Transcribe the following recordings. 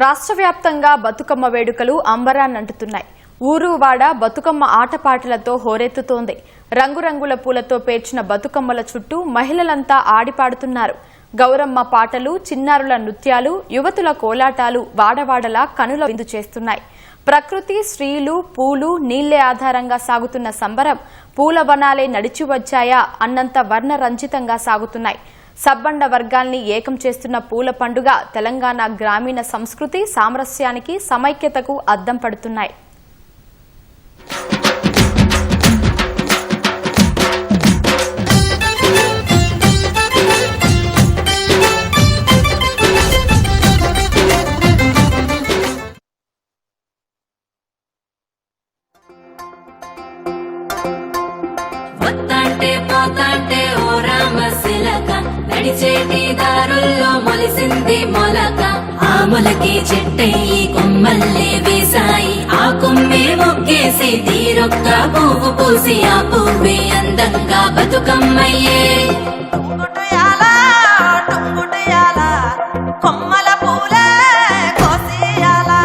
రాష్ట్ర వ్యాప్తంగా బతుకమ్మ వేడుకలు అంబరాన్నంటుతున్నాయి. ఊరువాడ బతుకమ్మ ఆటపాటలతో హోరెత్తుతోంది. రంగురంగుల పూలతో పేర్చిన బతుకమ్మల చుట్టూ మహిళలంతా ఆడిపాడుతున్నారు. గౌరమ్మ పాటలు, చిన్నారుల నృత్యాలు, యువతుల కోలాటాలు వాడవాడలా కనుల విందు చేస్తున్నాయి. ప్రకృతి, స్త్రీలు, పూలు, నీళ్లే ఆధారంగా సాగుతున్న సంబరం పూల వనాలే నడిచి వచ్చాయా అన్నంత వర్ణరంజితంగా సాగుతున్నాయి. సబ్బండ వర్గాల్ని ఏకం చేస్తున్న పూల పండుగ తెలంగాణ గ్రామీణ సంస్కృతి, సామరస్యానికి, సమైక్యతకు అద్దం పడుతున్నాయి. నడిచేటి దారుల్లో మొలిసింది మొలక, ఆ మొలకే చెట్టయి కొమ్మల్లే వేసాయి. ఆ కొమ్మే మొగ్గేసి తీరొక్క పువ్వు పూసి ఆ పువ్వే అందంగా బతుకమ్మయ్యే. కొమ్మల పూలే కోసియాలా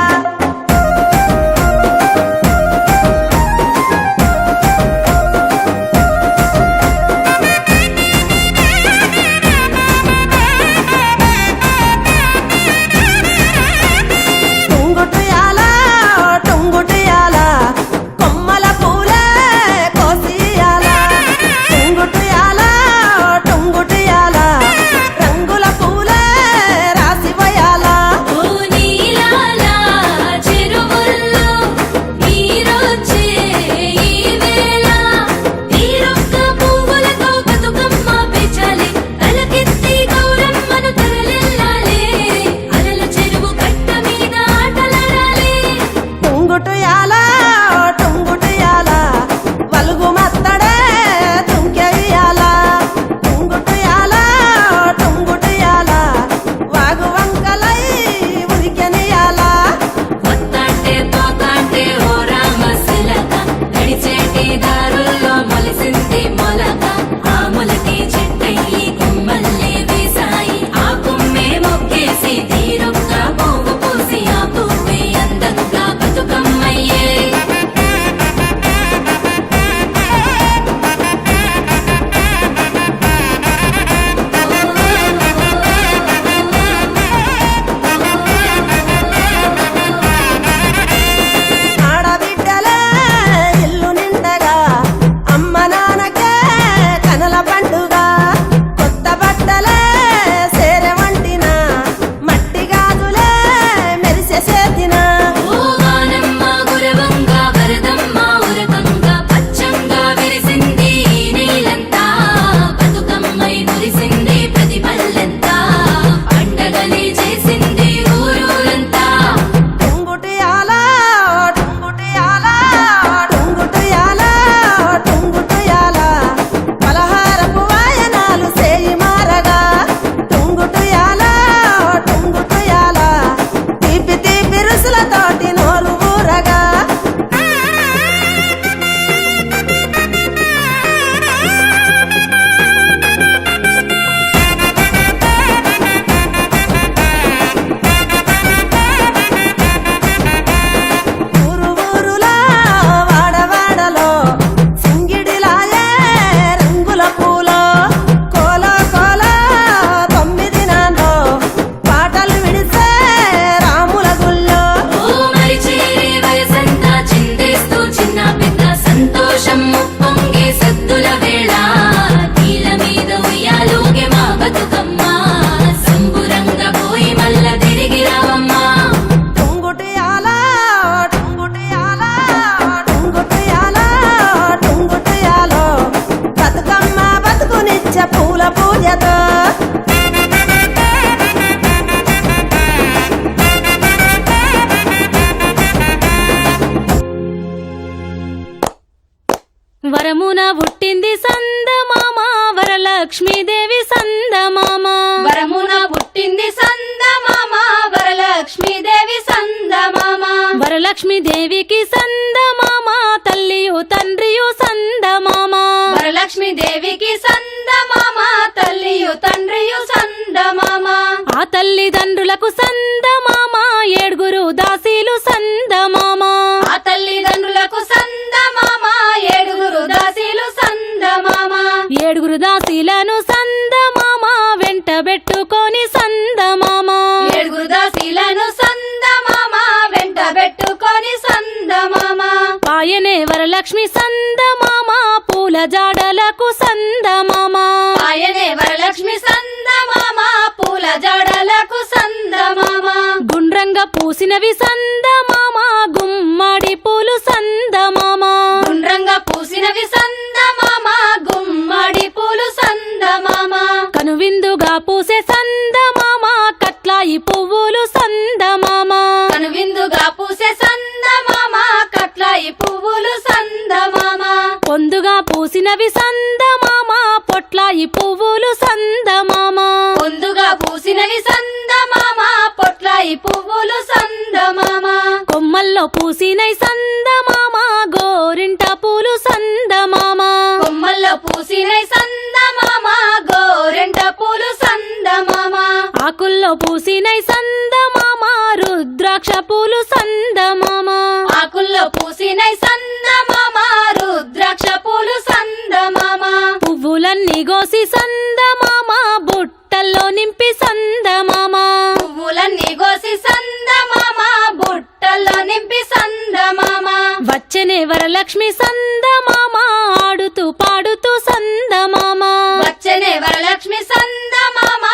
వరమున పుట్టింది సందమామ వరలక్ష్మీదేవి సందమామ. వరమున పుట్టింది సందమామ వరలక్ష్మీదేవి సందమామ. వరలక్ష్మీదేవికి సందమామ తల్లియు తండ్రియు సందమామ. వరలక్ష్మీదేవికి సందమామ తల్లియు తండ్రియు సందమామ. ఆ తల్లిదండ్రులకు సందమామ 7 సందమామ ఆ తల్లిదండ్రులకు సందమామ ఏడుగురు దాసీలు సందమామ ఏడుగురు దాసీలను సందమామ వెంట పెట్టుకొని సందమామ ఏడుగురు దాసీలను సందమామ వెంట పెట్టుకొని సందమామ ఆయనే వరలక్ష్మి సందమామ పూల జాడలకు సందమామ ఆయనే వరలక్ష్మి సందమామ పూల జాడలకు సందమామ గుండ్రంగా పూసినవి సందమామ గుమ్మడి పూలు సందమామ గుండ్రంగా పూసినవి సందమామ గుమ్మడి పూలు సందమామ కనువిందుగా పూసే సందమామ కట్లాయి పువ్వులు సందమామ కనువిందుగా పూసే సందమామ కట్లాయి పువ్వులు సందమామ పొందుగా పూసినవి సందమామ పొట్లాయి పువ్వులు సందమామ ముందుగా పూసినవి సందమామ పొట్లాయి పువ్వులు సందమామ కొమ్మల్లో పూసినై సందమామ గోరింట పూలు సందమామ కొమ్మల్లో పూసినై సందమామ గోరెంట పూలు సందమామ ఆకుల్లో పూసినై సందమామ రుద్రాక్ష పూలు సందమామ ఆకుల్లో పూసినై సందమామ రుద్రాక్ష పూలు సందమామ పువ్వులన్నీ గోసి సందమామ బుట్టల్లో నింపి సందమామ పువ్వులన్నీ కోసి సందమామ బుట్టల్లో నింపి సందమామ వచ్చనే వరలక్ష్మి సందమామ ఆడుతూ పాడుతూ సందమామ వచ్చనే వరలక్ష్మి సందమామ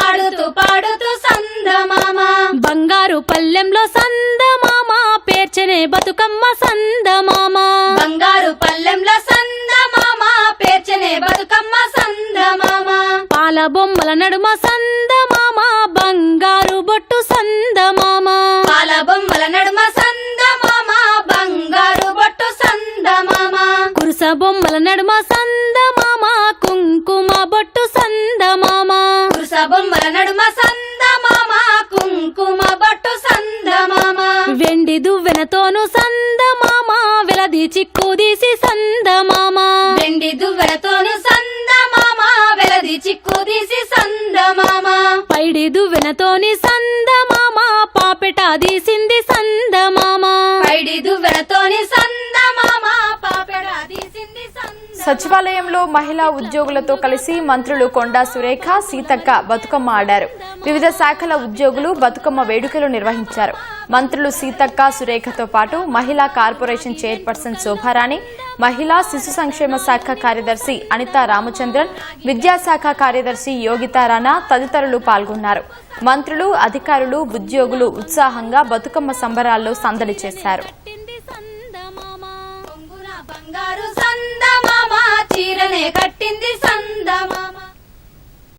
ఆడుతూ పాడుతూ సందమామ బంగారు పల్లెంలో సందమామ పేర్చనే బతుకమ్మ సందమామ బంగారు పల్లెంలో సందమామ పేర్చనే బతుకమ్మ సందమామ పాల బొమ్మల నడుమ సందమామ బంగారు బొట్టు సందమామ పాల బొమ్మల నడుమ సందమామ బంగారు బొట్టు సందమామ కురుస బొమ్మల నడుమ సందమామ కుంకుమ బొట్టు సందమామ కురుస బొమ్మల నడుమ సందమామ కుంకుమ బొట్టు సందమామ వెండి దువ్వెనతోను సందమామ వెలది చిక్కుదీసి సందమామ వెండి దువ్వెనతోను సందమామ వెలది చిక్కు తీసి సందమామ పైడి దువ్వెనతోని సందమామ పాపెట తీసింది సందమామ పైడి దువ్వెనతోని సందమామ పాపెడ తీసింది సందమామ సచివాలయంలో మహిళా ఉద్యోగులతో కలిసి మంత్రులు కొండా సురేఖ సీతక్క బతుకమ్మ ఆడారు. వివిధ శాఖల ఉద్యోగులు బతుకమ్మ వేడుకలు నిర్వహించారు. మంత్రులు సీతక్క సురేఖతో పాటు మహిళా కార్పొరేషన్ చైర్పర్సన్ శోభారాణి, మహిళా శిశు సంక్షేమ శాఖ కార్యదర్శి అనితా రామచంద్రన్, విద్యాశాఖ కార్యదర్శి యోగితా రాణా తదితరులు పాల్గొన్నారు. మంత్రులు, అధికారులు, ఉద్యోగులు ఉత్సాహంగా బతుకమ్మ సంబరాల్లో సందడి చేశారు. బంగారు సంద